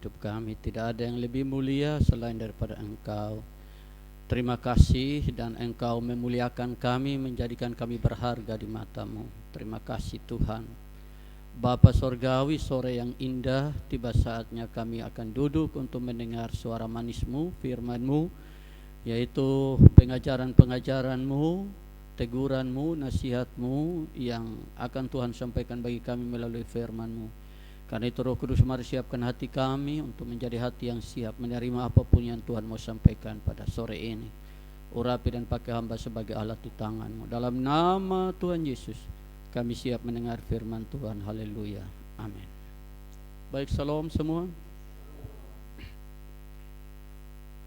Hidup kami tidak ada yang lebih mulia selain daripada Engkau. Terima kasih dan Engkau memuliakan kami, menjadikan kami berharga di mata-Mu. Terima kasih Tuhan. Bapa Sorgawi, sore yang indah, tiba saatnya kami akan duduk untuk mendengar suara manis-Mu, firman-Mu, yaitu pengajaran-pengajaran-Mu, teguran-Mu, nasihat-Mu yang akan Tuhan sampaikan bagi kami melalui firman-Mu. Karena itu Roh Kudus, mari siapkan hati kami untuk menjadi hati yang siap menerima apapun yang Tuhan mau sampaikan pada sore ini. Urapi dan pakai hamba sebagai alat di tangan-Mu. Dalam nama Tuhan Yesus, kami siap mendengar firman Tuhan. Haleluya. Amin. Baik, salam semua.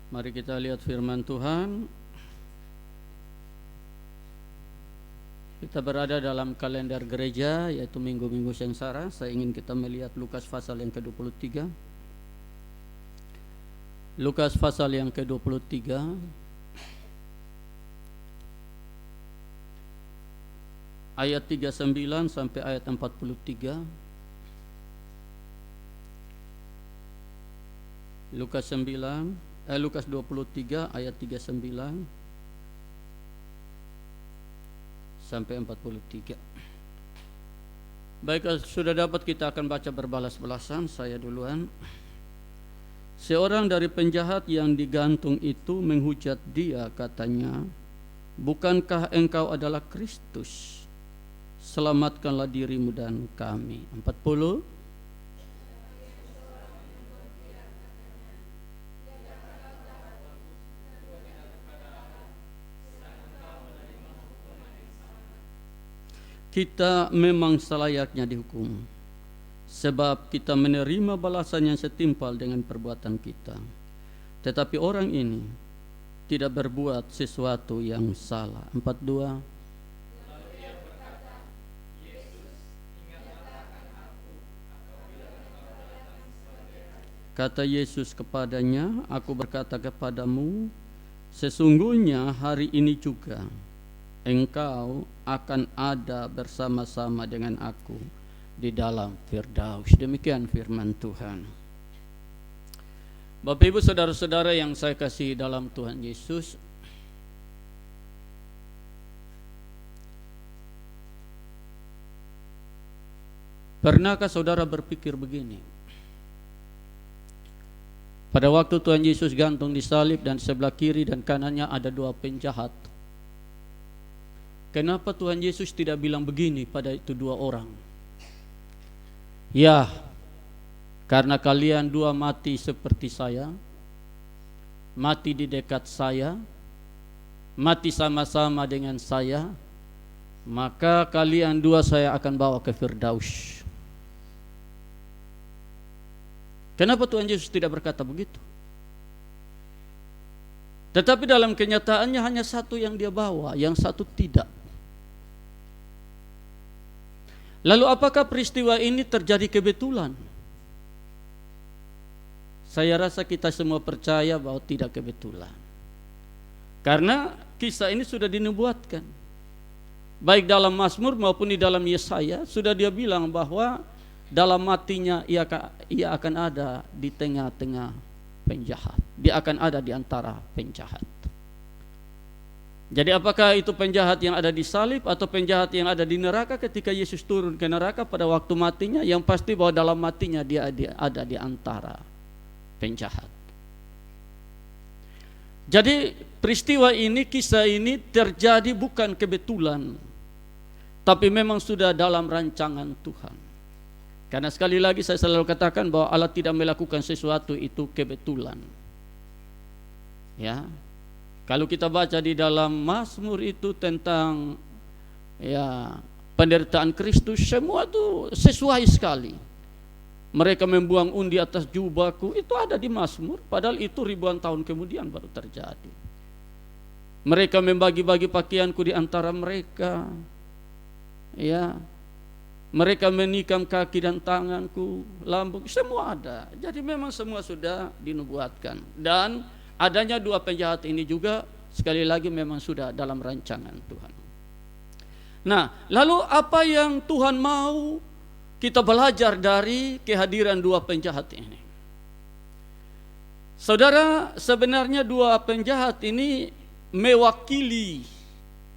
Mari kita lihat firman Tuhan. Kita berada dalam kalender gereja, yaitu minggu-minggu sengsara. Saya ingin kita melihat Lukas pasal yang ke-23. Lukas pasal yang ke-23 ayat 39 sampai ayat 43. Lukas 23 ayat 39 sampai 43. Baik, sudah dapat, kita akan baca berbalas-balasan. Saya duluan. Seorang dari penjahat yang digantung itu menghujat dia, katanya, "Bukankah engkau adalah Kristus? Selamatkanlah dirimu dan kami." 40. Kita memang selayaknya dihukum, sebab kita menerima balasan yang setimpal dengan perbuatan kita. Tetapi orang ini tidak berbuat sesuatu yang salah. 42. Kata Yesus kepadanya, "Aku berkata kepadamu, sesungguhnya hari ini juga engkau akan ada bersama-sama dengan aku di dalam Firdaus." Demikian firman Tuhan. Bapak Ibu saudara-saudara yang saya kasihi dalam Tuhan Yesus, pernahkah saudara berpikir begini? Pada waktu Tuhan Yesus gantung di salib dan sebelah kiri dan kanannya ada dua penjahat. Kenapa Tuhan Yesus tidak bilang begini pada itu dua orang? "Ya, karena kalian dua mati seperti saya, mati di dekat saya, mati sama-sama dengan saya, maka kalian dua saya akan bawa ke Firdaus." Kenapa Tuhan Yesus tidak berkata begitu? Tetapi dalam kenyataannya hanya satu yang dia bawa, yang satu tidak. Lalu apakah peristiwa ini terjadi kebetulan? Saya rasa kita semua percaya bahwa tidak kebetulan. Karena kisah ini sudah dinubuatkan. Baik dalam Mazmur maupun di dalam Yesaya sudah dia bilang bahwa dalam matinya ia akan ada di tengah-tengah penjahat. Dia akan ada di antara penjahat. Jadi apakah itu penjahat yang ada di salib atau penjahat yang ada di neraka ketika Yesus turun ke neraka pada waktu matinya? Yang pasti bahwa dalam matinya dia ada di antara penjahat. Jadi peristiwa ini, kisah ini terjadi bukan kebetulan, tapi memang sudah dalam rancangan Tuhan. Karena sekali lagi saya selalu katakan bahwa Allah tidak melakukan sesuatu itu kebetulan. Ya. Kalau kita baca di dalam Mazmur itu tentang penderitaan Kristus, semua itu sesuai sekali. Mereka membuang undi atas jubahku, itu ada di Mazmur, padahal itu ribuan tahun kemudian baru terjadi. Mereka membagi-bagi pakaianku di antara mereka. Ya. Mereka menikam kaki dan tanganku, lambung, semua ada. Jadi memang semua sudah dinubuatkan. Dan adanya dua penjahat ini juga sekali lagi memang sudah dalam rancangan Tuhan. Nah, lalu apa yang Tuhan mau kita belajar dari kehadiran dua penjahat ini? Saudara, sebenarnya dua penjahat ini mewakili,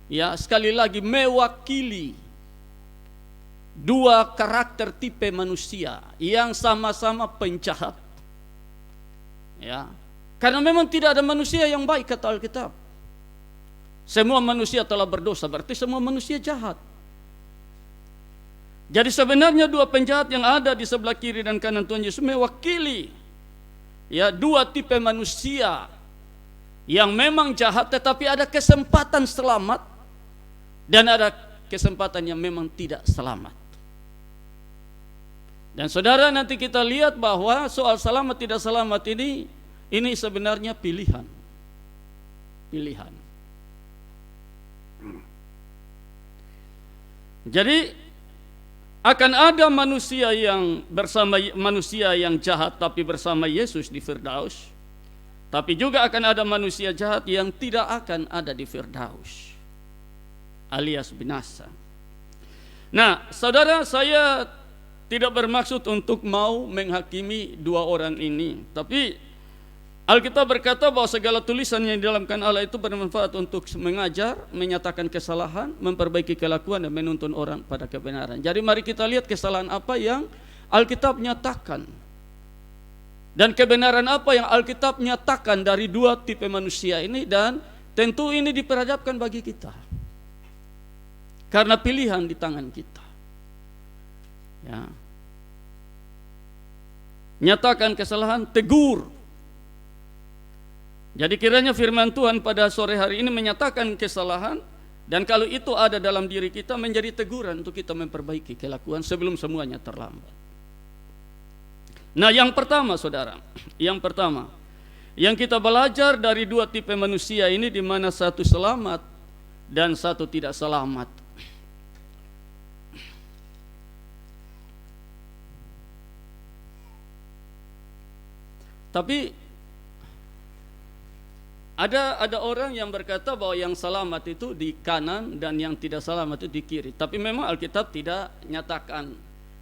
ya sekali lagi mewakili dua karakter tipe manusia yang sama-sama penjahat. Ya, karena memang tidak ada manusia yang baik kata Alkitab. Semua manusia telah berdosa, berarti semua manusia jahat. Jadi sebenarnya dua penjahat yang ada di sebelah kiri dan kanan Tuhan Yesus mewakili, ya, dua tipe manusia yang memang jahat tetapi ada kesempatan selamat dan ada kesempatan yang memang tidak selamat. Dan saudara, nanti kita lihat bahwa soal selamat tidak selamat ini sebenarnya pilihan. Jadi akan ada manusia yang bersama manusia yang jahat tapi bersama Yesus di Firdaus. Tapi juga akan ada manusia jahat yang tidak akan ada di Firdaus, alias binasa. Nah, saudara, saya tidak bermaksud untuk mau menghakimi dua orang ini, tapi Alkitab berkata bahwa segala tulisan yang didalamkan Allah itu bermanfaat untuk mengajar, menyatakan kesalahan, memperbaiki kelakuan dan menuntun orang pada kebenaran. Jadi mari kita lihat kesalahan apa yang Alkitab nyatakan dan kebenaran apa yang Alkitab nyatakan dari dua tipe manusia ini, dan tentu ini diperhadapkan bagi kita karena pilihan di tangan kita. Ya. Nyatakan kesalahan, tegur. Jadi kiranya firman Tuhan pada sore hari ini menyatakan kesalahan, dan kalau itu ada dalam diri kita menjadi teguran untuk kita memperbaiki kelakuan sebelum semuanya terlambat. Nah, yang pertama saudara, yang kita belajar dari dua tipe manusia ini, di mana satu selamat dan satu tidak selamat. Tapi ada orang yang berkata bahwa yang selamat itu di kanan dan yang tidak selamat itu di kiri. Tapi memang Alkitab tidak nyatakan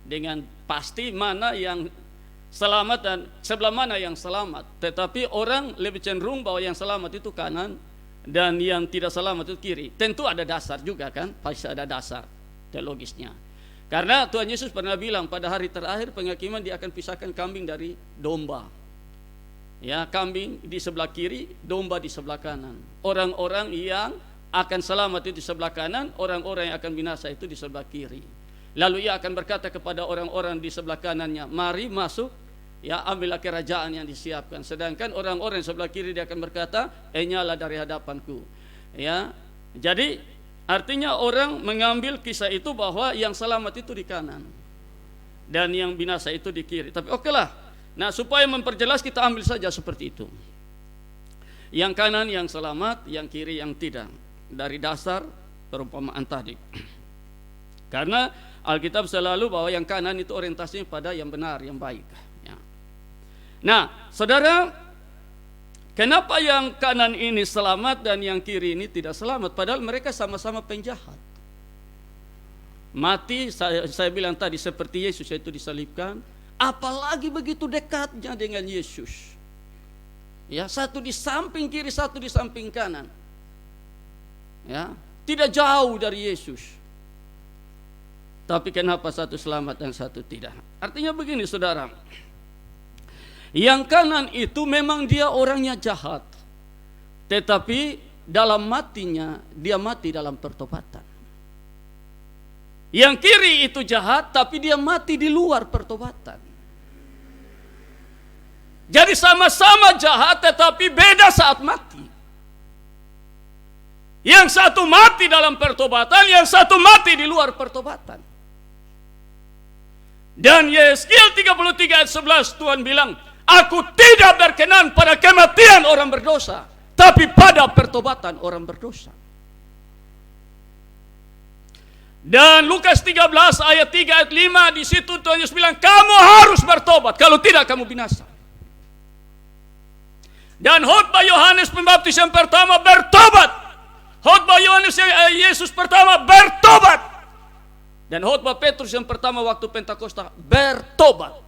dengan pasti mana yang selamat dan sebelah mana yang selamat. Tetapi orang lebih cenderung bahwa yang selamat itu kanan dan yang tidak selamat itu kiri. Tentu ada dasar juga kan, pasti ada dasar teologisnya. Karena Tuhan Yesus pernah bilang pada hari terakhir penghakiman dia akan pisahkan kambing dari domba. Ya, kambing di sebelah kiri, domba di sebelah kanan. Orang-orang yang akan selamat itu di sebelah kanan, orang-orang yang akan binasa itu di sebelah kiri. Lalu ia akan berkata kepada orang-orang di sebelah kanannya, mari masuk, ya, ambillah kerajaan yang disiapkan. Sedangkan orang-orang di sebelah kiri dia akan berkata, nyala dari hadapanku. Ya, jadi artinya orang mengambil kisah itu bahwa yang selamat itu di kanan dan yang binasa itu di kiri. Tapi okelah. Nah, supaya memperjelas kita ambil saja seperti itu. Yang kanan yang selamat, yang kiri yang tidak. Dari dasar perumpamaan tadi. Karena Alkitab selalu bahwa yang kanan itu orientasinya pada yang benar, yang baik. Ya. Nah, saudara, kenapa yang kanan ini selamat dan yang kiri ini tidak selamat? Padahal mereka sama-sama penjahat. Mati, saya bilang tadi, seperti Yesus itu disalibkan. Apalagi begitu dekatnya dengan Yesus. Ya, satu di samping kiri, satu di samping kanan. Ya, tidak jauh dari Yesus. Tapi kenapa satu selamat dan satu tidak? Artinya begini saudara. Yang kanan itu memang dia orangnya jahat. Tetapi dalam matinya dia mati dalam pertobatan. Yang kiri itu jahat, tapi dia mati di luar pertobatan. Jadi sama-sama jahat, tetapi beda saat mati. Yang satu mati dalam pertobatan, yang satu mati di luar pertobatan. Dan Yeskiel 33 ayat 11 Tuhan bilang, aku tidak berkenan pada kematian orang berdosa, tapi pada pertobatan orang berdosa. Dan Lukas 13 ayat 3 ayat 5 di situ Tuhan Yesus bilang kamu harus bertobat, kalau tidak kamu binasa. Dan khotbah Yohanes Pembaptis yang pertama bertobat. Khotbah Yohanes Yesus pertama bertobat. Dan khotbah Petrus yang pertama waktu Pentakosta bertobat.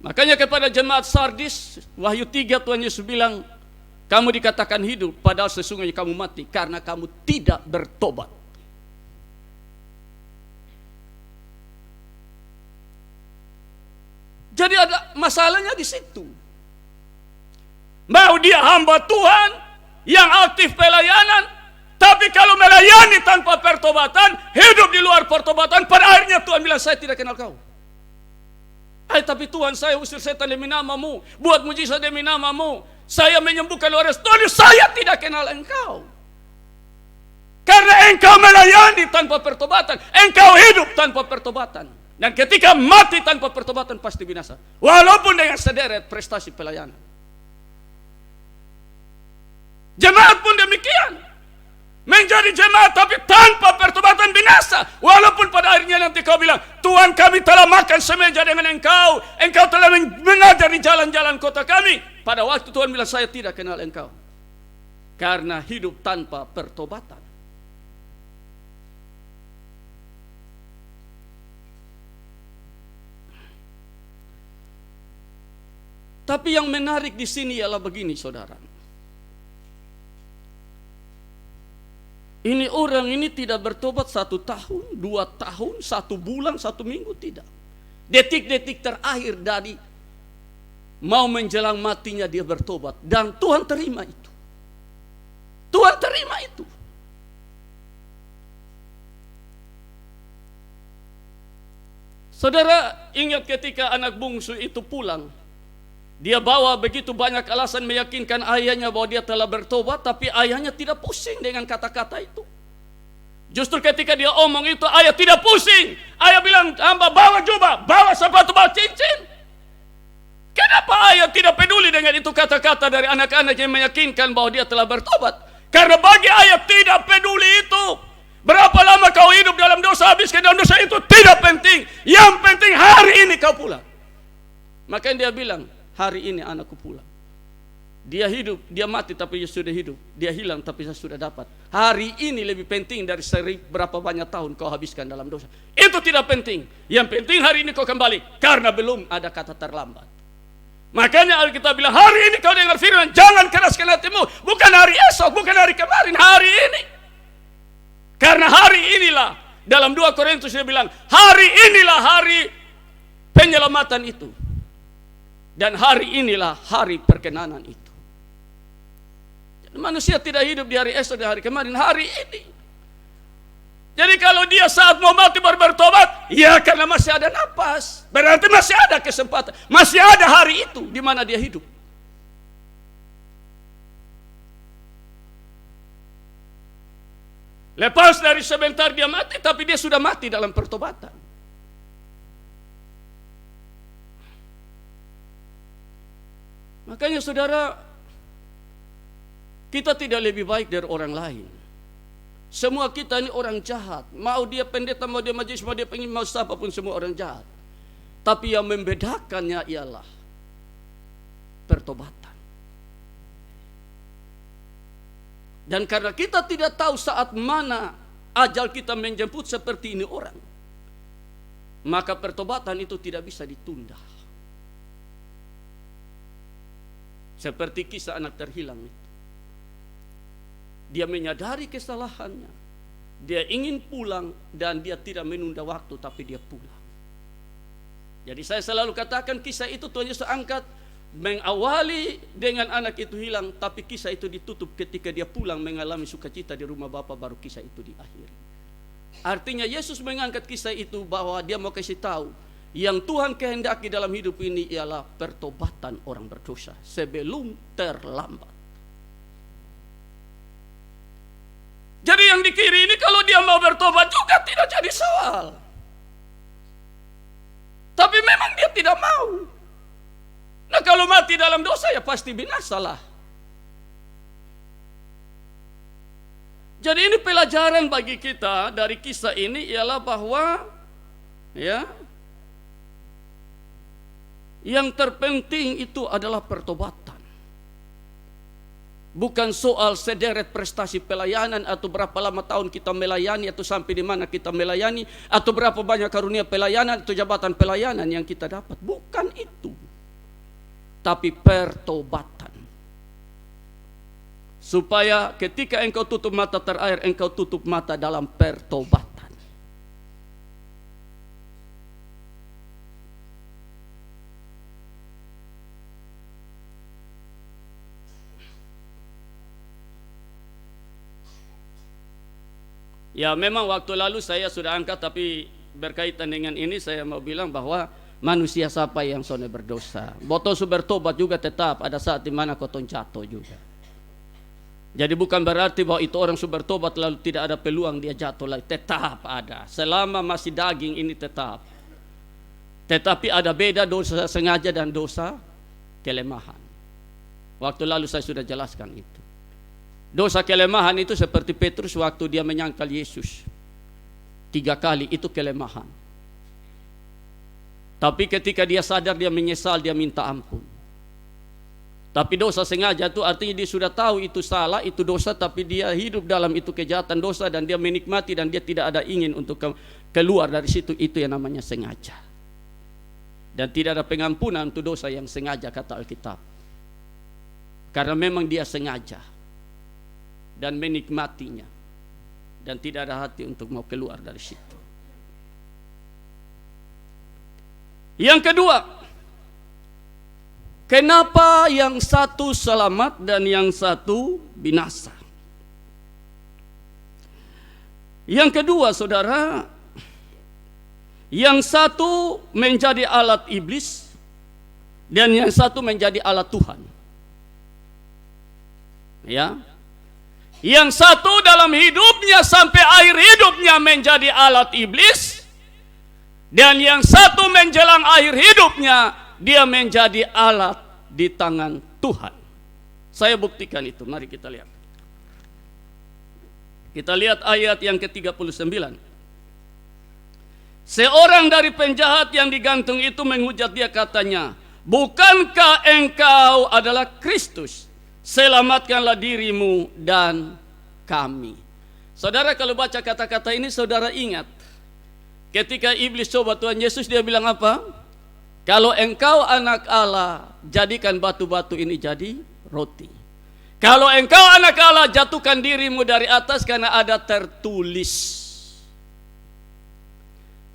Makanya kepada jemaat Sardis, Wahyu 3 Tuhan Yesus bilang, kamu dikatakan hidup, padahal sesungguhnya kamu mati karena kamu tidak bertobat. Jadi ada masalahnya di situ. Mau dia hamba Tuhan yang aktif pelayanan, tapi kalau melayani tanpa pertobatan, hidup di luar pertobatan, pada akhirnya Tuhan bilang, saya tidak kenal kau. Tapi Tuhan, saya usir setan demi namamu, buat mujizat demi namamu, saya menyembuhkan orang, Tuhan, saya tidak kenal engkau. Karena engkau melayani tanpa pertobatan, engkau hidup tanpa pertobatan. Dan ketika mati tanpa pertobatan pasti binasa, walaupun dengan sederet prestasi pelayanan. Jemaat pun demikian, menjadi jemaat tapi tanpa pertobatan binasa. Walaupun pada akhirnya nanti kau bilang, Tuhan, kami telah makan semeja dengan engkau, engkau telah mengajar di jalan-jalan kota kami. Pada waktu Tuhan bilang, saya tidak kenal engkau, karena hidup tanpa pertobatan. Tapi yang menarik di sini ialah begini, saudara. Ini orang ini tidak bertobat 1 tahun, 2 tahun, 1 bulan, 1 minggu, tidak. Detik-detik terakhir dari mau menjelang matinya dia bertobat. Dan Tuhan terima itu. Tuhan terima itu. Saudara, ingat ketika anak bungsu itu pulang. Dia bawa begitu banyak alasan meyakinkan ayahnya bahwa dia telah bertobat, tapi ayahnya tidak pusing dengan kata-kata itu. Justru ketika dia omong itu, ayah tidak pusing. Ayah bilang, hamba bawa jubah, bawa sepatu, bawa cincin. Kenapa ayah tidak peduli dengan itu kata-kata dari anak-anak yang meyakinkan bahwa dia telah bertobat? Karena bagi ayah tidak peduli itu. Berapa lama kau hidup dalam dosa, habis ke dalam dosa, itu tidak penting. Yang penting hari ini kau pulang. Makanya dia bilang, hari ini anakku pulang. Dia hidup, dia mati tapi dia sudah hidup. Dia hilang tapi saya sudah dapat. Hari ini lebih penting dari berapa banyak tahun kau habiskan dalam dosa. Itu tidak penting. Yang penting hari ini kau kembali, karena belum ada kata terlambat. Makanya Alkitab bilang, hari ini kau dengar firman, jangan keraskan hatimu. Bukan hari esok, bukan hari kemarin, hari ini. Karena hari inilah, dalam 2 Korintus dia bilang, hari inilah hari penyelamatan itu. Dan hari inilah hari perkenanan itu. Jadi manusia tidak hidup di hari esok dan hari kemarin, hari ini. Jadi kalau dia saat mau mati baru bertobat, ya karena masih ada napas. Berarti masih ada kesempatan, masih ada hari itu di mana dia hidup. Lepas dari sebentar dia mati, tapi dia sudah mati dalam pertobatan. Makanya saudara, kita tidak lebih baik dari orang lain. Semua kita ini orang jahat. Mau dia pendeta, mau dia majelis, mau dia pengin, mau siapapun, semua orang jahat. Tapi yang membedakannya ialah pertobatan. Dan karena kita tidak tahu saat mana ajal kita menjemput seperti ini orang, maka pertobatan itu tidak bisa ditunda. Seperti kisah anak terhilang itu. Dia menyadari kesalahannya. Dia ingin pulang dan dia tidak menunda waktu, tapi dia pulang. Jadi saya selalu katakan kisah itu Tuhan Yesus angkat mengawali dengan anak itu hilang, tapi kisah itu ditutup ketika dia pulang mengalami sukacita di rumah Bapa, baru kisah itu diakhiri. Artinya Yesus mengangkat kisah itu bahwa dia mau kasih tahu yang Tuhan kehendaki dalam hidup ini ialah pertobatan orang berdosa sebelum terlambat. Jadi yang di kiri ini kalau dia mau bertobat juga tidak jadi soal. Tapi memang dia tidak mau. Nah kalau mati dalam dosa ya pasti binasalah. Jadi ini pelajaran bagi kita dari kisah ini ialah bahwa ya, yang terpenting itu adalah pertobatan. Bukan soal sederet prestasi pelayanan atau berapa lama tahun kita melayani atau sampai di mana kita melayani atau berapa banyak karunia pelayanan atau jabatan pelayanan yang kita dapat. Bukan itu. tapi pertobatan. Supaya ketika engkau tutup mata terakhir, engkau tutup mata dalam pertobatan. Ya, memang waktu lalu saya sudah angkat, tapi berkaitan dengan ini saya mau bilang bahwa manusia siapa yang sone berdosa. Boto su bertobat juga tetap ada saat di mana kau jatuh juga. Jadi bukan berarti bahwa itu orang su bertobat lalu tidak ada peluang dia jatuh lagi. Tetap ada. Selama masih daging ini tetap. Tetapi ada beda dosa sengaja dan dosa kelemahan. Waktu lalu saya sudah jelaskan itu. Dosa kelemahan itu seperti Petrus waktu dia menyangkal Yesus 3 kali, itu kelemahan. Tapi ketika dia sadar, dia menyesal, dia minta ampun. Tapi dosa sengaja itu artinya dia sudah tahu itu salah, itu dosa, tapi dia hidup dalam itu kejahatan dosa dan dia menikmati dan dia tidak ada ingin untuk keluar dari situ. Itu yang namanya sengaja. Dan tidak ada pengampunan untuk dosa yang sengaja, kata Alkitab. Karena memang dia sengaja dan menikmatinya dan tidak ada hati untuk mau keluar dari situ. Yang kedua, kenapa yang satu selamat dan yang satu binasa? Yang kedua, saudara, yang satu menjadi alat iblis dan yang satu menjadi alat Tuhan. Ya. Yang satu dalam hidupnya sampai akhir hidupnya menjadi alat iblis, dan yang satu menjelang akhir hidupnya dia menjadi alat di tangan Tuhan. Saya buktikan itu, mari kita lihat. Kita lihat ayat yang ke-39. Seorang dari penjahat yang digantung itu menghujat dia, katanya, bukankah engkau adalah Kristus? Selamatkanlah dirimu dan kami. Saudara, kalau baca kata-kata ini, saudara ingat ketika iblis coba Tuhan Yesus, dia bilang apa? Kalau engkau anak Allah, jadikan batu-batu ini jadi roti. Kalau engkau anak Allah, jatuhkan dirimu dari atas karena ada tertulis.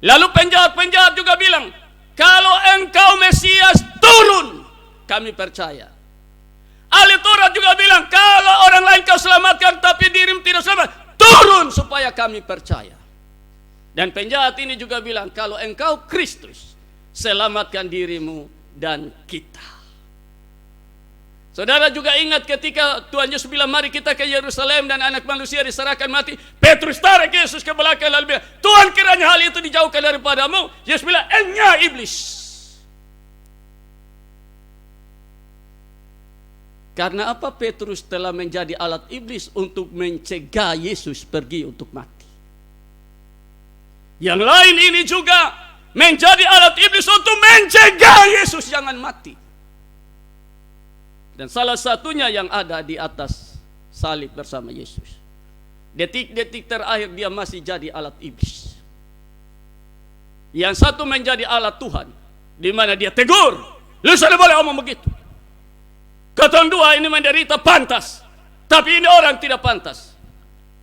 Lalu penjahat-penjahat juga bilang, kalau engkau Mesias, turun, kami percaya. Ahli Taurat juga bilang, kalau orang lain kau selamatkan tapi dirimu tidak selamat, turun supaya kami percaya. Dan penjahat ini juga bilang, kalau engkau Kristus, selamatkan dirimu dan kita. Saudara juga ingat ketika Tuhan Yesus bilang, mari kita ke Yerusalem dan anak manusia diserahkan mati. Petrus tarik Yesus ke belakang lalu bilang, Tuhan, kiranya hal itu dijauhkan daripadamu. Yesus bilang, engnya iblis. Karena apa? Petrus telah menjadi alat iblis untuk mencegah Yesus pergi untuk mati. Yang lain ini juga menjadi alat iblis untuk mencegah Yesus jangan mati. Dan salah satunya yang ada di atas salib bersama Yesus. Detik-detik terakhir dia masih jadi alat iblis. Yang satu menjadi alat Tuhan, di mana dia tegur, lu sudah boleh omong begitu. Katong dua ini menderita pantas, tapi ini orang tidak pantas.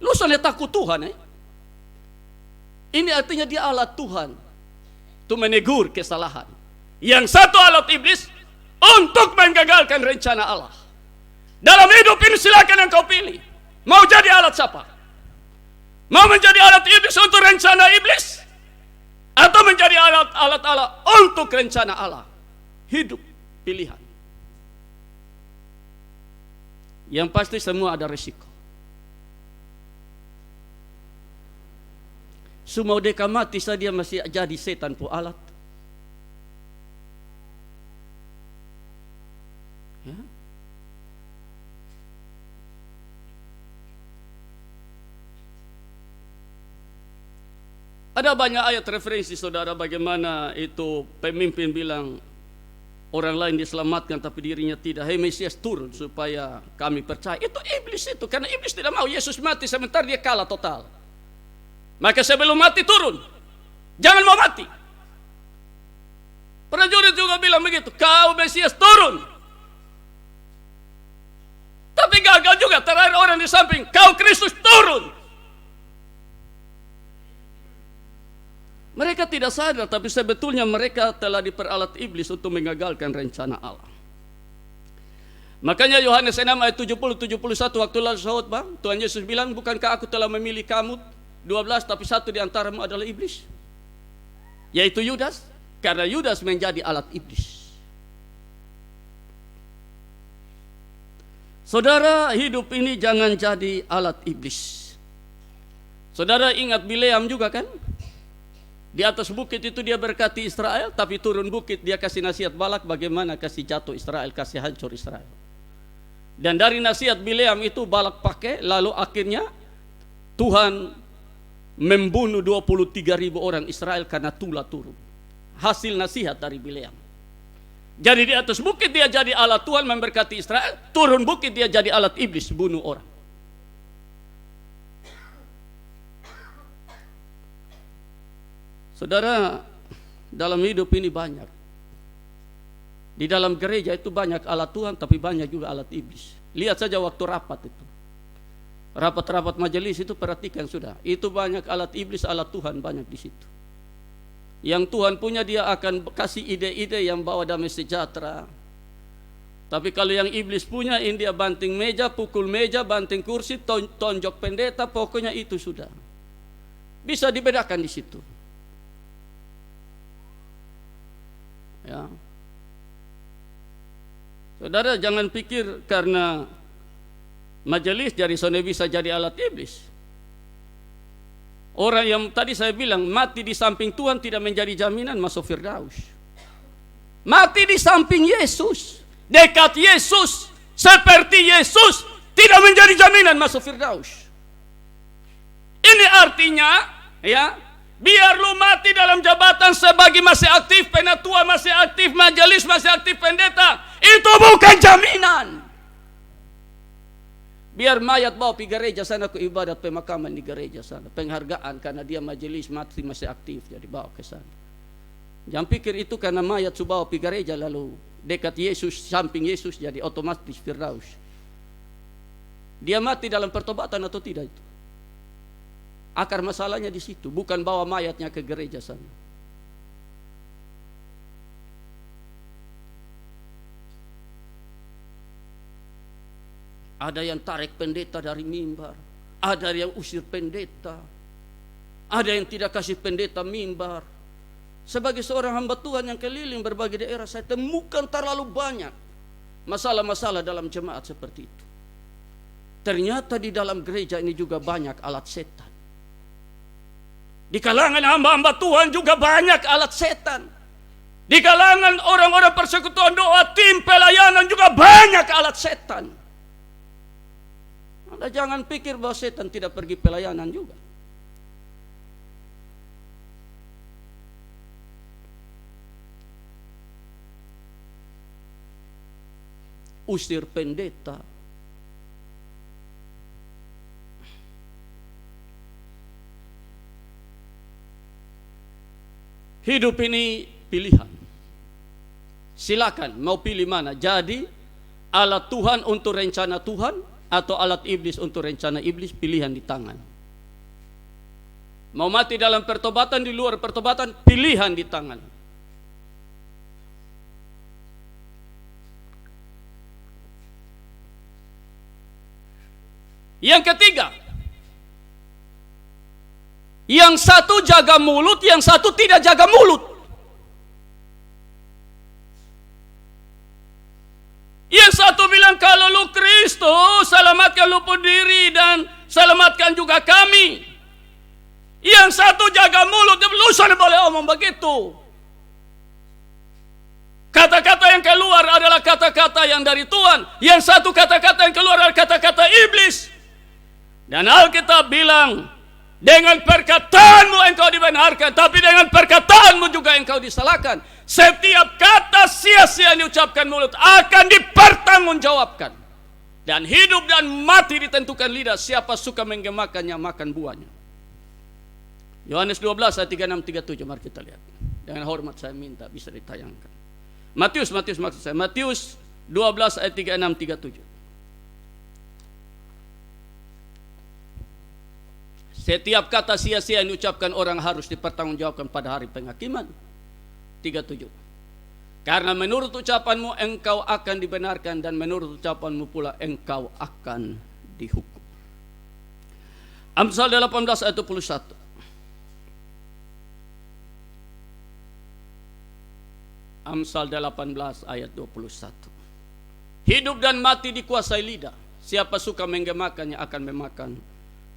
Lu sudah takut Tuhan, Ini artinya dia alat Tuhan untuk menegur kesalahan. Yang satu alat iblis untuk menggagalkan rencana Allah. Dalam hidup ini silakan engkau pilih. Mau jadi alat siapa? Mau menjadi alat iblis untuk rencana iblis? Atau menjadi alat Allah untuk rencana Allah? Hidup pilihan. Yang pasti semua ada risiko. Semua deka mati saja masih jadi setan pu alat. Ya. Ada banyak ayat referensi, saudara, bagaimana itu pemimpin bilang orang lain diselamatkan tapi dirinya tidak. Hei Mesias, turun supaya kami percaya. Itu iblis itu. Karena iblis tidak mau Yesus mati, sementara dia kalah total. Maka sebelum mati turun. Jangan mau mati. Prajurit juga bilang begitu. Kau Mesias, turun. gagal juga. Terakhir orang di samping, kau Kristus turun. Mereka tidak sadar, tapi sebetulnya mereka telah diperalat iblis untuk mengagalkan rencana Allah. Makanya Yohanes 6 ayat 70-71 waktu Lazarus khotbah, Tuhan Yesus bilang, bukankah aku telah memilih kamu 12, tapi satu di antaramu adalah iblis, yaitu Yudas, karena Yudas menjadi alat iblis. Saudara, hidup ini jangan jadi alat iblis. Saudara ingat Bileam juga kan? Di atas bukit itu dia berkati Israel, tapi turun bukit dia kasih nasihat Balak bagaimana kasih jatuh Israel, kasih hancur Israel. Dan dari nasihat Bileam itu Balak pakai, lalu akhirnya Tuhan membunuh 23.000 orang Israel karena tula turun. Hasil nasihat dari Bileam. Jadi di atas bukit dia jadi alat Tuhan memberkati Israel, turun bukit dia jadi alat iblis bunuh orang. Saudara, dalam hidup ini banyak. Di dalam gereja itu banyak alat Tuhan, tapi banyak juga alat iblis. Lihat saja waktu rapat itu. Rapat-rapat majelis itu perhatikan sudah. Itu banyak alat iblis, alat Tuhan banyak di situ. Yang Tuhan punya dia akan kasih ide-ide yang bawa damai sejahtera. Tapi kalau yang iblis punya, ini dia banting meja, pukul meja, banting kursi, tonjok pendeta, pokoknya itu sudah. Bisa dibedakan di situ. Ya. Saudara jangan pikir karena majelis jadi sone bisa jadi alat iblis. Orang yang tadi saya bilang mati di samping Tuhan tidak menjadi jaminan masuk Firdaus. Mati di samping Yesus, dekat Yesus, seperti Yesus, tidak menjadi jaminan masuk Firdaus. Ini artinya, ya, biar lu mati dalam jabatan sebagai masih aktif, penatua masih aktif, majelis masih aktif, pendeta, itu bukan jaminan. Biar mayat bawa pergi gereja sana ke ibadat pemakaman di gereja sana, penghargaan karena dia majelis mati masih aktif, jadi bawa ke sana. Jangan pikir itu karena mayat sudah bawa pergi gereja lalu dekat Yesus, samping Yesus jadi otomatis Firdaus. Dia mati dalam pertobatan atau tidak itu? Akar masalahnya di situ, bukan bawa mayatnya ke gereja sana. Ada yang tarik pendeta dari mimbar, ada yang usir pendeta, ada yang tidak kasih pendeta mimbar. Sebagai seorang hamba Tuhan yang keliling berbagai daerah, saya temukan terlalu banyak masalah-masalah dalam jemaat seperti itu. Ternyata di dalam gereja ini juga banyak alat setan. Di kalangan hamba-hamba Tuhan juga banyak alat setan. Di kalangan orang-orang persekutuan doa, tim pelayanan juga banyak alat setan. Anda jangan pikir bahwa setan tidak pergi pelayanan juga. Usir pendeta. Hidup ini pilihan. Silakan mau pilih mana. Jadi alat Tuhan untuk rencana Tuhan atau alat iblis untuk rencana iblis, pilihan di tangan. Mau mati dalam pertobatan, di luar pertobatan, pilihan di tangan. Yang ketiga, yang satu jaga mulut, yang satu tidak jaga mulut. Yang satu bilang kalau lu Kristus, selamatkan lu pun diri dan selamatkan juga kami. Yang satu jaga mulut, lu sana boleh omong begitu. Kata-kata yang keluar adalah kata-kata yang dari Tuhan. Yang satu kata-kata yang keluar adalah kata-kata iblis. Dan Alkitab bilang, dengan perkataanmu engkau dibenarkan, tapi dengan perkataanmu juga engkau disalahkan. Setiap kata sia-sia yang diucapkan mulut akan dipertanggungjawabkan. Dan hidup dan mati ditentukan lidah. Siapa suka menggemakannya, makan buahnya. Yohanes 12 ayat 36-37, mari kita lihat. Dengan hormat saya minta bisa ditayangkan. Matius maksud saya, Matius 12 ayat 36-37. Setiap kata sia-sia yang diucapkan orang harus dipertanggungjawabkan pada hari penghakiman. 37. Karena menurut ucapanmu engkau akan dibenarkan, dan menurut ucapanmu pula engkau akan dihukum. Amsal 18 ayat 21. Amsal 18 ayat 21. Hidup dan mati dikuasai lidah. Siapa suka menggemakannya akan memakan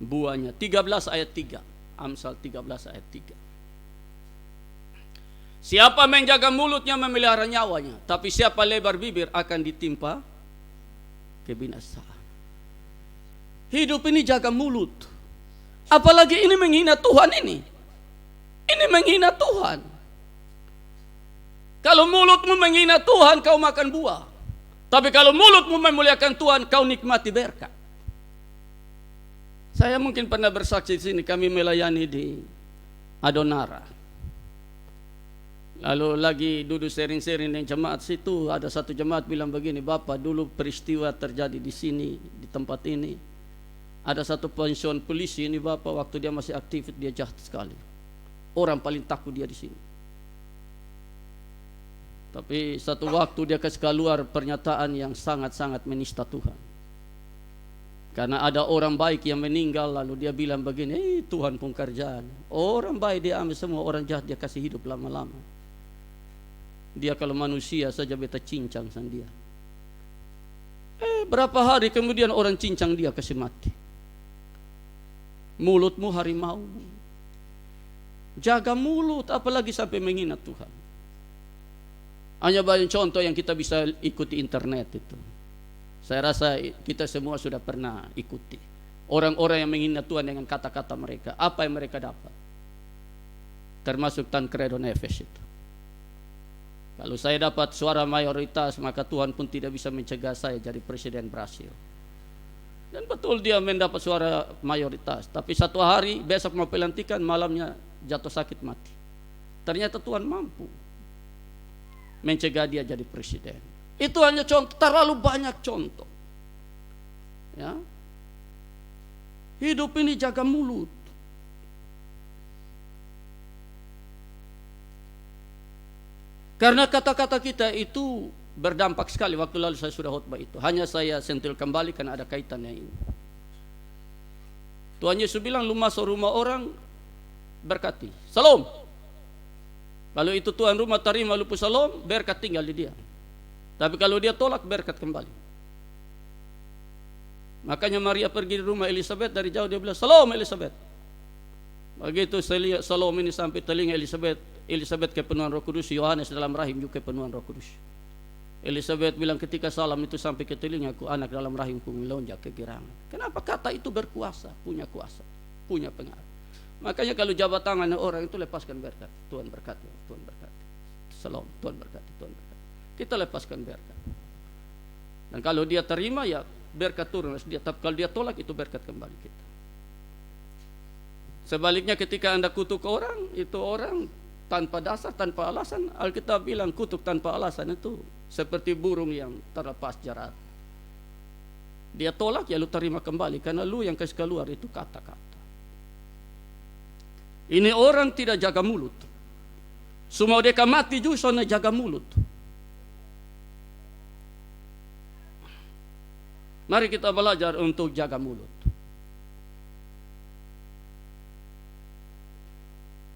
buahnya. 13 ayat 3. Amsal 13 ayat 3. Siapa menjaga mulutnya memelihara nyawanya, tapi siapa lebar bibir akan ditimpa kebinasaan. Hidup ini jaga mulut. Apalagi ini menghina Tuhan ini. Ini menghina Tuhan. Kalau mulutmu menghina Tuhan, kau makan buah. Tapi kalau mulutmu memuliakan Tuhan, kau nikmati berkat. Saya mungkin pernah bersaksi di sini, kami melayani di Adonara. Lalu lagi duduk sering-sering dengan jemaat situ, ada satu jemaat bilang begini, Bapak, dulu peristiwa terjadi di sini, di tempat ini. Ada satu pensiun polisi ini, Bapak, waktu dia masih aktif, dia jahat sekali. Orang paling takut dia di sini. Tapi satu waktu dia kasih keluar pernyataan yang sangat-sangat menista Tuhan. Karena ada orang baik yang meninggal, lalu dia bilang begini, Tuhan pun kerjaan. Orang baik dia ambil semua, orang jahat dia kasih hidup lama-lama. Dia kalau manusia saja beta cincang sama dia. Berapa hari kemudian orang cincang dia kasih mati. Mulutmu harimau. Jaga mulut, apalagi sampai menghina Tuhan. Hanya banyak contoh yang kita bisa ikuti internet itu. Saya rasa kita semua sudah pernah ikuti. Orang-orang yang menghina Tuhan dengan kata-kata mereka. Apa yang mereka dapat? Termasuk Tancredo Neves itu. Kalau saya dapat suara mayoritas, maka Tuhan pun tidak bisa mencegah saya jadi presiden Brasil. Dan betul dia mendapat suara mayoritas. Tapi satu hari, besok mau pelantikan, malamnya jatuh sakit mati. Ternyata Tuhan mampu mencegah dia jadi presiden. Itu hanya contoh, terlalu banyak contoh. Ya. Hidup ini jaga mulut. Karena kata-kata kita itu berdampak sekali. Waktu lalu saya sudah khotbah itu. Hanya saya sentil kembali karena ada kaitannya ini. Tuhan Yesus bilang, lu masuk rumah orang, berkati. Salam. Kalau itu Tuhan rumah terima lupa salam, berkat tinggal di dia. Tapi kalau dia tolak, berkat kembali. Makanya Maria pergi di rumah Elizabeth, dari jauh dia bilang, salam Elizabeth. Begitu saya lihat salam ini sampai telinga Elizabeth, Elizabeth kepenuhan Roh Kudus, Yohanes dalam rahim juga kepenuhan Roh Kudus. Elizabeth bilang, ketika salam itu sampai ke telingaku, anak dalam rahimku melonjak kegirangan. Kenapa? Kata itu berkuasa, punya pengaruh. Makanya kalau jabat tangan orang itu lepaskan berkat. Tuhan berkati, Tuhan berkati. Salam, Tuhan berkati, Tuhan berkati. Kita lepaskan berkat. Dan kalau dia terima, ya berkat turun dia. Tapi kalau dia tolak, itu berkat kembali kita. Sebaliknya ketika Anda kutuk orang, itu orang tanpa dasar, tanpa alasan. Alkitab bilang kutuk tanpa alasan itu seperti burung yang terlepas jarak. Dia tolak, ya lu terima kembali, karena lu yang kasih keluar itu kata-kata. Ini orang tidak jaga mulut. Semua mereka mati justru jaga mulut. Mari kita belajar untuk jaga mulut.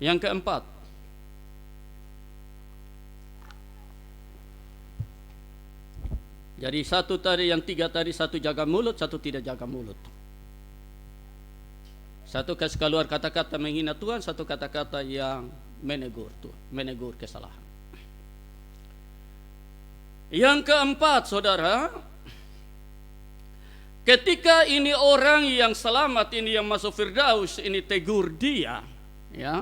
Yang keempat, jadi satu tadi, yang tiga tadi, satu jaga mulut, satu tidak jaga mulut. Satu kasih keluar kata-kata menghina Tuhan, satu kata-kata yang menegur Tuhan, menegur kesalahan. Yang keempat, saudara, ketika ini orang yang selamat ini yang masuk Firdaus ini tegur dia, ya,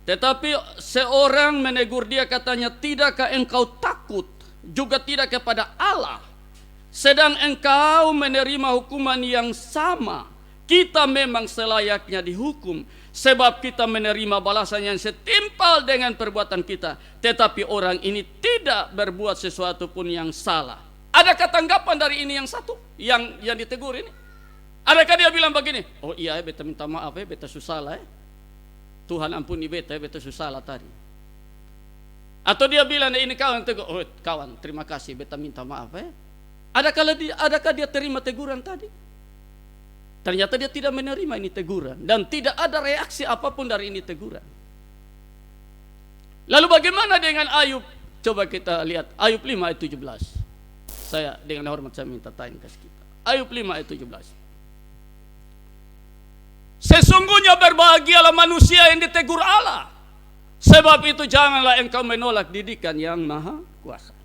tetapi seorang menegur dia, katanya, tidakkah engkau takut juga tidak kepada Allah, sedang engkau menerima hukuman yang sama? Kita memang selayaknya dihukum, sebab kita menerima balasan yang setimpal dengan perbuatan kita. Tetapi orang ini tidak berbuat sesuatu pun yang salah. Adakah tanggapan dari ini yang satu, yang ditegur ini? Adakah dia bilang begini, oh iya beta minta maaf beta susah lah Tuhan ampuni beta susah lah tadi. Atau dia bilang ini kawan tegur, oh kawan terima kasih beta minta maaf Adakah dia terima teguran tadi? Ternyata dia tidak menerima ini teguran dan tidak ada reaksi apapun dari ini teguran. Lalu bagaimana dengan Ayub? Coba kita lihat Ayub 5 ayat 17. Saya dengan hormat saya minta tanya ke kita. Ayub 5 ayat 17. Sesungguhnya berbahagialah manusia yang ditegur Allah. Sebab itu janganlah engkau menolak didikan yang maha kuasa.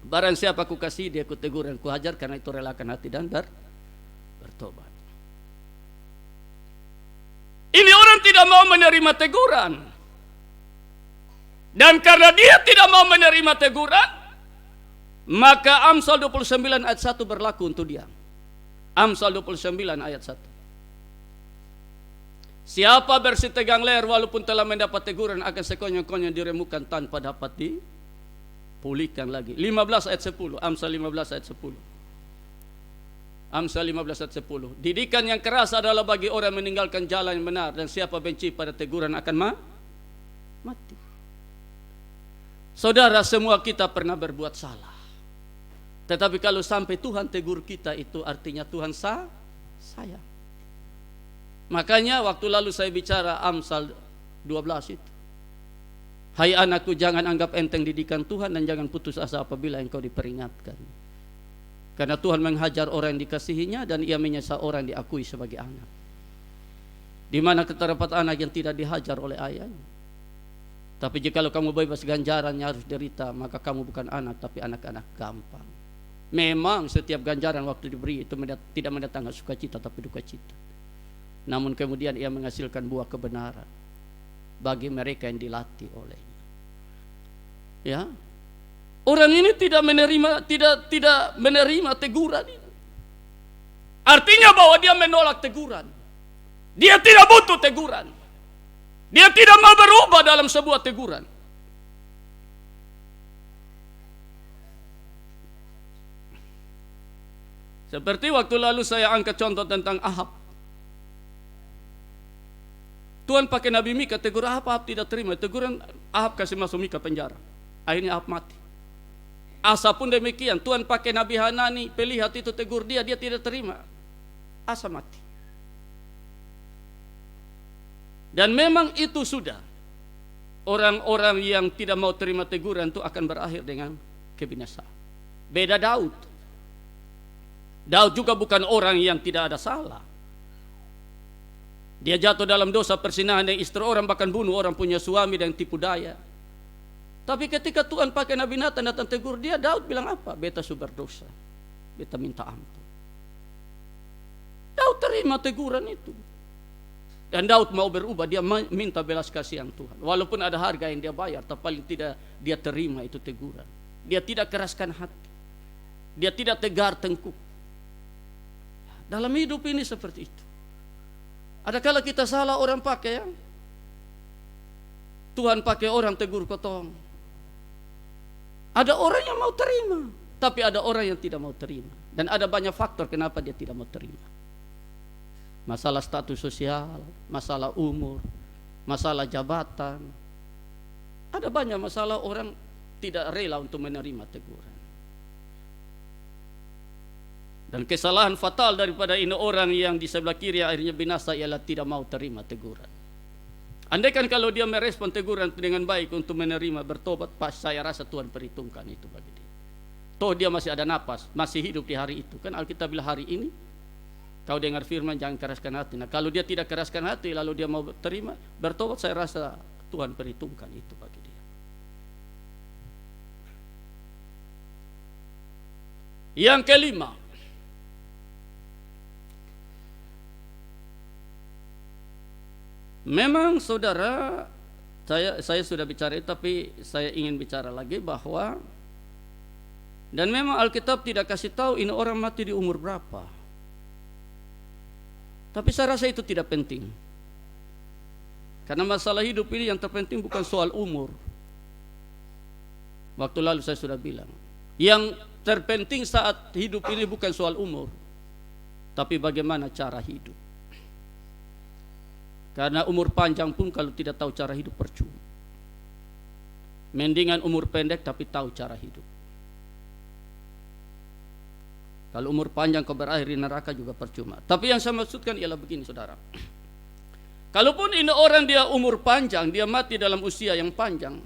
Barang siapa ku kasih dia ku tegur dan ku hajar, karena itu relakan hati dan bertobat. Ini orang tidak mau menerima teguran. Dan karena dia tidak mau menerima teguran, maka Amsal 29 ayat 1 berlaku untuk dia. Amsal 29 ayat 1. Siapa bersitegang leher walaupun telah mendapat teguran akan sekonyong-konyong diremukkan tanpa dapat dipulihkan lagi. 15 ayat 10. Amsal 15 ayat 10. Amsal 15 ayat 10. Didikan yang keras adalah bagi orang meninggalkan jalan yang benar, dan siapa benci pada teguran akan mati. Saudara, semua kita pernah berbuat salah. Tetapi kalau sampai Tuhan tegur kita, itu artinya Tuhan sayang. Makanya waktu lalu saya bicara Amsal 12 itu. Hai anakku, jangan anggap enteng didikan Tuhan dan jangan putus asa apabila engkau diperingatkan. Karena Tuhan menghajar orang yang dikasihinya dan ia menyiksa orang yang diakui sebagai anak. Di mana terdapat anak yang tidak dihajar oleh ayahnya. Tapi jikalau kamu bebas ganjarannya harus derita, maka kamu bukan anak tapi anak-anak gampang. Memang setiap ganjaran waktu diberi itu tidak mendatangkan sukacita tapi duka cita. Namun kemudian ia menghasilkan buah kebenaran bagi mereka yang dilatih olehnya. Ya, orang ini tidak menerima teguran ini. Artinya bahwa dia menolak teguran. Dia tidak butuh teguran. Dia tidak mau berubah dalam sebuah teguran. Seperti waktu lalu saya angkat contoh tentang Ahab. Tuhan pakai Nabi Mika tegur Ahab tidak terima. Teguran Ahab kasih masuk Mika penjara. Akhirnya Ahab mati. Asa pun demikian. Tuhan pakai Nabi Hanani pelihat itu tegur dia tidak terima. Asa mati. Dan memang itu sudah. Orang-orang yang tidak mau terima teguran itu akan berakhir dengan kebinasaan. Beda Daud. Daud juga bukan orang yang tidak ada salah. Dia jatuh dalam dosa persinahan dengan istri orang, bahkan bunuh orang punya suami dan tipu daya. Tapi ketika Tuhan pakai Nabi Nathan datang tegur dia, Daud bilang apa? Beta su berdosa. Beta minta ampun. Daud terima teguran itu. Dan Daud mau berubah, dia minta belas kasihan Tuhan. Walaupun ada harga yang dia bayar, tapi paling tidak dia terima itu teguran. Dia tidak keraskan hati. Dia tidak tegar tengkuk. Dalam hidup ini seperti itu. Adakala kita salah orang pakai ya? Tuhan pakai orang tegur kotong. Ada orang yang mau terima, tapi ada orang yang tidak mau terima. Dan ada banyak faktor kenapa dia tidak mau terima. Masalah status sosial, masalah umur, masalah jabatan. Ada banyak masalah orang tidak rela untuk menerima teguran. Dan kesalahan fatal daripada ini orang yang di sebelah kiri akhirnya binasa ialah tidak mau terima teguran. Andaikan kalau dia merespon teguran dengan baik untuk menerima bertobat, pas saya rasa Tuhan perhitungkan itu bagi dia. Toh dia masih ada napas, masih hidup di hari itu. Kan Alkitab bilang hari ini kau dengar firman jangan keraskan hati. Nah kalau dia tidak keraskan hati lalu dia mau terima bertobat, saya rasa Tuhan perhitungkan itu bagi dia. Yang kelima, memang saudara, saya sudah bicara itu, tapi saya ingin bicara lagi bahwa dan memang Alkitab tidak kasih tahu ini orang mati di umur berapa. Tapi saya rasa itu tidak penting. Karena masalah hidup ini yang terpenting bukan soal umur. Waktu lalu saya sudah bilang, yang terpenting saat hidup ini bukan soal umur. tapi bagaimana cara hidup. Karena umur panjang pun kalau tidak tahu cara hidup percuma. Mendingan umur pendek tapi tahu cara hidup. Kalau umur panjang kau berakhir di neraka juga percuma. Tapi yang saya maksudkan ialah begini, saudara. Kalaupun ini orang dia umur panjang, dia mati dalam usia yang panjang,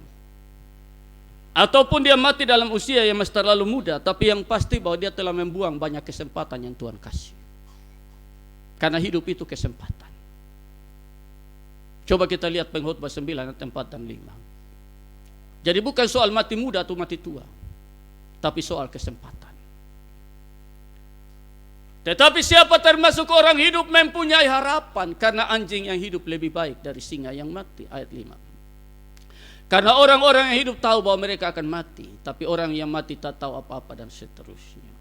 ataupun dia mati dalam usia yang masih terlalu muda, tapi yang pasti bahwa dia telah membuang banyak kesempatan yang Tuhan kasih. Karena hidup itu kesempatan. Coba kita lihat Pengkhotbah 9 ayat 4 dan 5. Jadi bukan soal mati muda atau mati tua, tapi soal kesempatan. Tetapi siapa termasuk orang hidup mempunyai harapan, karena anjing yang hidup lebih baik dari singa yang mati. Ayat 5. Karena orang-orang yang hidup tahu bahwa mereka akan mati, tapi orang yang mati tak tahu apa-apa, dan seterusnya.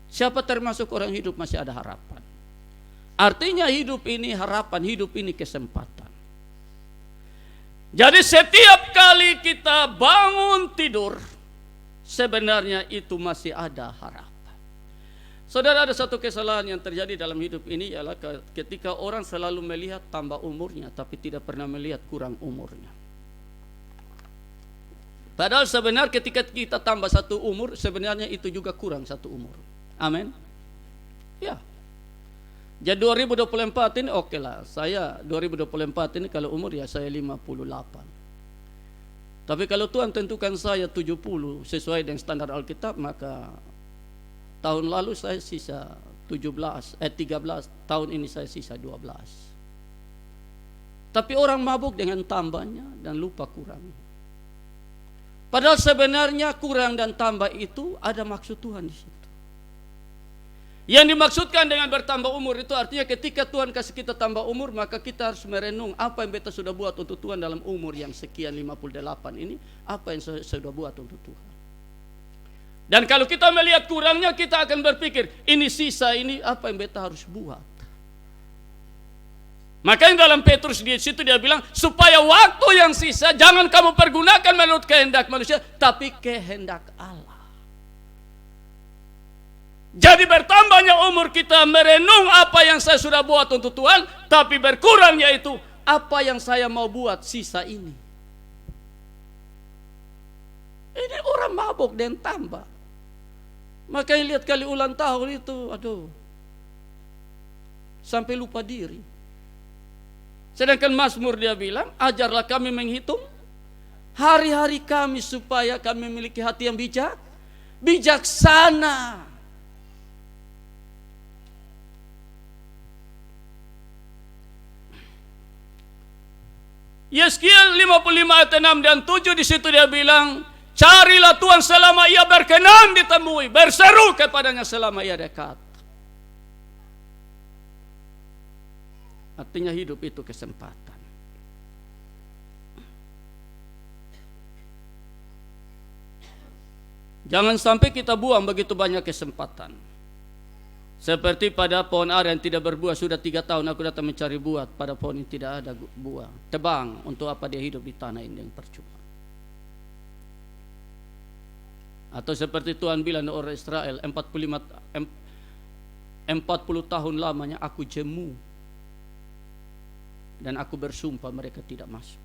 Siapa termasuk orang hidup masih ada harapan. Artinya hidup ini harapan, hidup ini kesempatan. Jadi setiap kali kita bangun tidur, sebenarnya itu masih ada harapan. Saudara, ada satu kesalahan yang terjadi dalam hidup ini ialah ketika orang selalu melihat tambah umurnya, tapi tidak pernah melihat kurang umurnya. Padahal sebenarnya ketika kita tambah satu umur, sebenarnya itu juga kurang satu umur. Amin. Ya. Jadi 2024 ini oke lah. Saya 2024 ini kalau umur ya saya 58. Tapi kalau Tuhan tentukan saya 70 sesuai dengan standar Alkitab, maka tahun lalu saya sisa 13, 13, tahun ini saya sisa 12. Tapi orang mabuk dengan tambahnya dan lupa kurang. Padahal sebenarnya kurang dan tambah itu ada maksud Tuhan di situ. Yang dimaksudkan dengan bertambah umur itu artinya ketika Tuhan kasih kita tambah umur, maka kita harus merenung apa yang beta sudah buat untuk Tuhan dalam umur yang sekian 58 ini, apa yang saya sudah buat untuk Tuhan. Dan kalau kita melihat kurangnya, kita akan berpikir, ini sisa ini apa yang beta harus buat. Makanya dalam Petrus di situ dia bilang, supaya waktu yang sisa jangan kamu pergunakan menurut kehendak manusia, tapi kehendak Allah. Jadi bertambahnya umur kita merenung apa yang saya sudah buat untuk Tuhan, tapi berkurangnya itu apa yang saya mau buat sisa ini. Ini orang mabuk dan tambah. Makanya lihat kali ulang tahun itu, aduh, sampai lupa diri. Sedangkan Mazmur dia bilang, ajarlah kami menghitung hari-hari kami supaya kami memiliki hati yang bijaksana. Yeskiel 55 ayat 6 dan 7 di situ dia bilang, carilah Tuhan selama ia berkenan ditemui, berseru kepadanya selama ia dekat. Artinya hidup itu kesempatan. Jangan sampai kita buang begitu banyak kesempatan. Seperti pada pohon ara yang tidak berbuah, sudah 3 tahun aku datang mencari buah pada pohon yang tidak ada buah. Tebang, untuk apa dia hidup di tanah ini yang percuma. Atau seperti Tuhan bilang orang Israel, 40 tahun lamanya aku jemu, dan aku bersumpah mereka tidak masuk.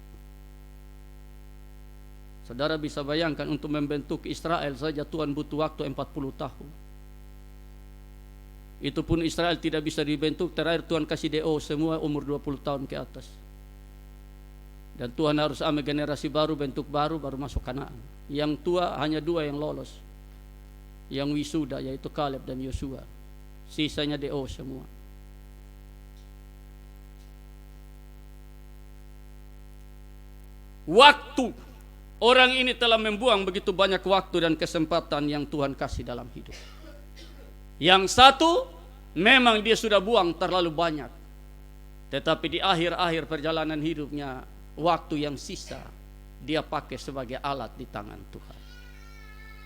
Saudara bisa bayangkan, untuk membentuk Israel saja Tuhan butuh waktu 40 tahun. Itu pun Israel tidak bisa dibentuk, terakhir Tuhan kasih DO semua umur 20 tahun ke atas. Dan Tuhan harus ambil generasi baru, bentuk baru, baru masuk Kanaan. Yang tua hanya 2 yang lolos, yang wisuda, yaitu Kaleb dan Yosua. Sisanya DO semua. Waktu, orang ini telah membuang begitu banyak waktu dan kesempatan yang Tuhan kasih dalam hidup. Yang satu, memang dia sudah buang terlalu banyak. Tetapi di akhir-akhir perjalanan hidupnya, waktu yang sisa, dia pakai sebagai alat di tangan Tuhan.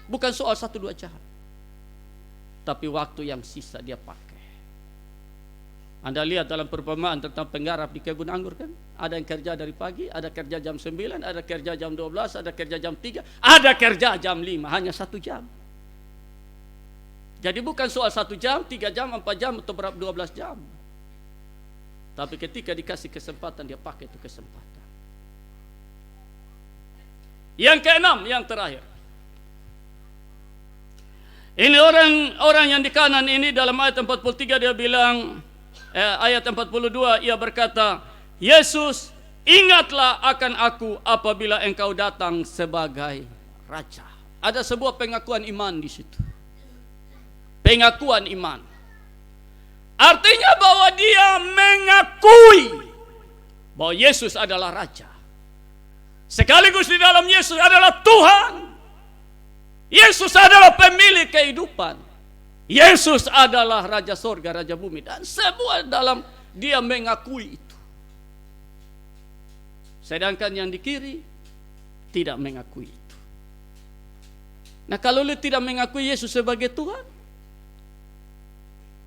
Bukan soal 1-2 jam, tapi waktu yang sisa dia pakai. Anda lihat dalam perumpamaan tentang penggarap di kebun anggur kan? Ada yang kerja dari pagi, ada kerja jam 9, ada kerja jam 12, ada kerja jam 3, ada kerja jam 5, hanya 1 jam. Jadi bukan soal 1 jam, 3 jam, 4 jam, atau berapa 12 jam. Tapi ketika dikasih kesempatan, dia pakai itu kesempatan. Yang keenam, yang terakhir. Ini orang yang di kanan ini dalam ayat 43 dia bilang, ayat 42 ia berkata, Yesus, ingatlah akan aku apabila engkau datang sebagai Raja. Ada sebuah pengakuan iman di situ. Pengakuan iman. Artinya bahwa dia mengakui bahwa Yesus adalah Raja. Sekaligus di dalam Yesus adalah Tuhan. Yesus adalah pemilik kehidupan. Yesus adalah Raja Sorga, Raja Bumi. Dan semua dalam dia mengakui itu. Sedangkan yang di kiri tidak mengakui itu. Nah, kalau lu tidak mengakui Yesus sebagai Tuhan,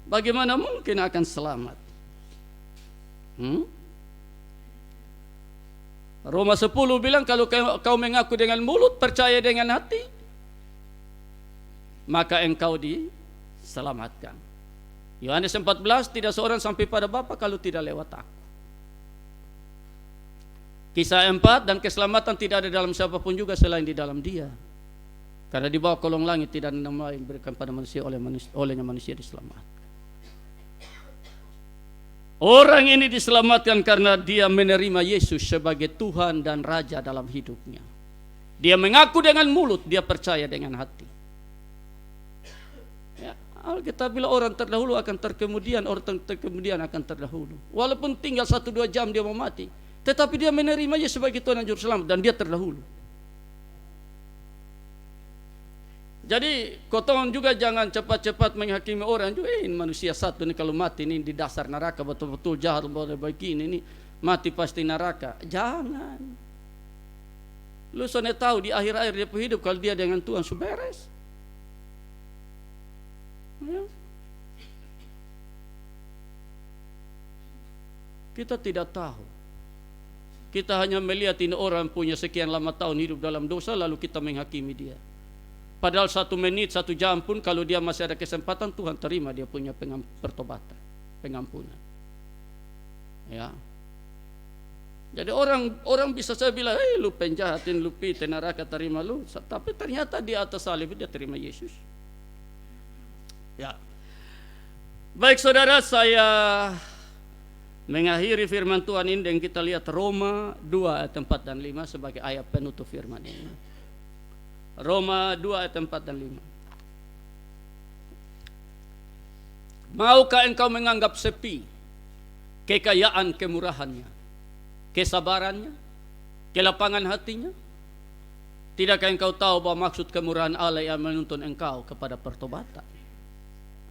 bagaimana mungkin akan selamat? Roma 10 bilang, kalau kau mengaku dengan mulut, percaya dengan hati, maka engkau diselamatkan. Yohanes 14, tidak seorang sampai pada Bapa kalau tidak lewat aku. Kisah 4, dan keselamatan tidak ada dalam siapapun juga selain di dalam Dia. Karena di bawah kolong langit tidak ada nama lain diberikan pada manusia, olehnya manusia diselamatkan. Orang ini diselamatkan karena dia menerima Yesus sebagai Tuhan dan Raja dalam hidupnya. Dia mengaku dengan mulut, dia percaya dengan hati. Ya, Alkitab bilang orang terdahulu akan terkemudian, orang terkemudian akan terdahulu. Walaupun tinggal 1-2 jam dia mau mati, tetapi dia menerima Yesus sebagai Tuhan dan Juru Selamat, dan dia terdahulu. Jadi kotoran juga jangan cepat-cepat menghakimi orang juga. Manusia satu ini kalau mati ini di dasar neraka, betul-betul jahat, begini ini mati pasti neraka. Jangan. Lu soalnya tahu di akhir-akhir dia hidup kalau dia dengan Tuhan sudah beres. Ya. Kita tidak tahu. Kita hanya melihat ini orang punya sekian lama tahun hidup dalam dosa, lalu kita menghakimi dia. Padahal 1 menit, 1 jam pun kalau dia masih ada kesempatan, Tuhan terima dia punya pertobatan, pengampunan. Ya. Jadi orang bisa saya bilang, lu penjahatin, lu pite neraka, terima lu. Tapi ternyata di atas salib dia terima Yesus. Ya. Baik saudara, saya mengakhiri firman Tuhan ini dan kita lihat Roma 2 ayat 4 dan 5 sebagai ayat penutup firman ini. Roma 2 ayat 4 dan 5. Maukah engkau menganggap sepi kekayaan kemurahannya, kesabarannya, kelapangan hatinya? Tidakkah engkau tahu bahwa maksud kemurahan Allah yang menuntun engkau kepada pertobatan?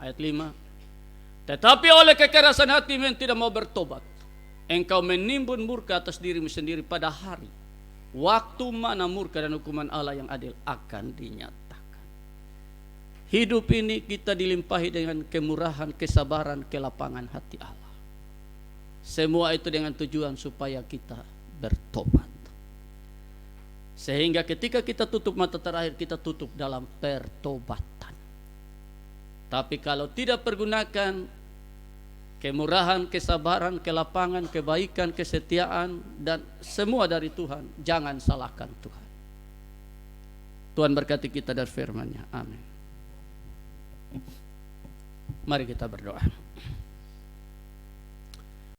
Ayat 5. Tetapi oleh kekerasan hatimu yang tidak mau bertobat, engkau menimbun murka atas dirimu sendiri pada hari waktu mana murka dan hukuman Allah yang adil akan dinyatakan. Hidup ini kita dilimpahi dengan kemurahan, kesabaran, kelapangan hati Allah. Semua itu dengan tujuan supaya kita bertobat. Sehingga ketika kita tutup mata terakhir, kita tutup dalam pertobatan. Tapi kalau tidak pergunakan kemurahan, kesabaran, kelapangan, kebaikan, kesetiaan, dan semua dari Tuhan, jangan salahkan Tuhan. Tuhan berkati kita dari firman-Nya. Amin. Mari kita berdoa.